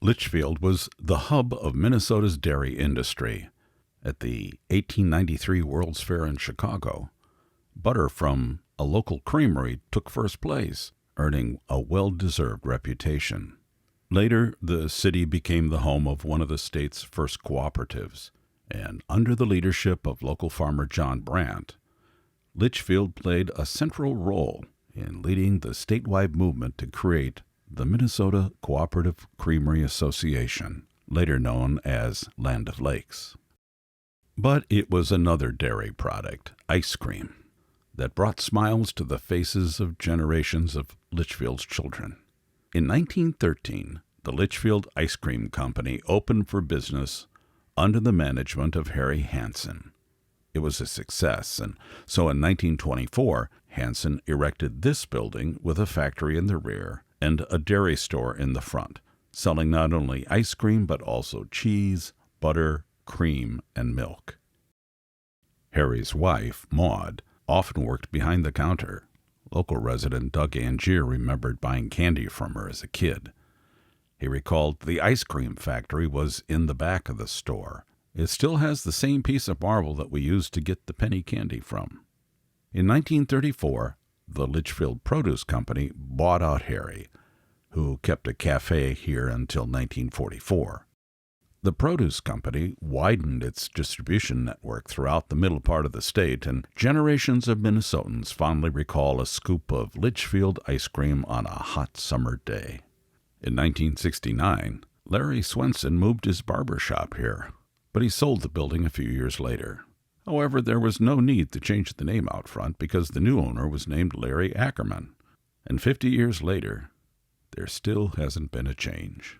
Litchfield was the hub of Minnesota's dairy industry. At the 1893 World's Fair in Chicago, butter from a local creamery took first place, earning a well-deserved reputation. Later, the city became the home of one of the state's first cooperatives, and under the leadership of local farmer John Brandt, Litchfield played a central role in leading the statewide movement to create the Minnesota Cooperative Creamery Association, later known as Land of Lakes. But it was another dairy product, ice cream, that brought smiles to the faces of generations of Litchfield's children. In 1913, the Litchfield Ice Cream Company opened for business under the management of Harry Hanson. It was a success, and so in 1924, Hanson erected this building with a factory in the rear and a dairy store in the front, selling not only ice cream but also cheese, butter, cream, and milk. Harry's wife, Maud, often worked behind the counter. Local resident Doug Angier remembered buying candy from her as a kid. He recalled the ice cream factory was in the back of the store. It still has the same piece of marble that we used to get the penny candy from. In 1934, the Litchfield Produce Company bought out Harry, who kept a cafe here until 1944. The Produce Company widened its distribution network throughout the middle part of the state, and generations of Minnesotans fondly recall a scoop of Litchfield ice cream on a hot summer day. In 1969, Larry Swenson moved his barber shop here, but he sold the building a few years later. However, there was no need to change the name out front because the new owner was named Larry Ackerman. And 50 years later, there still hasn't been a change.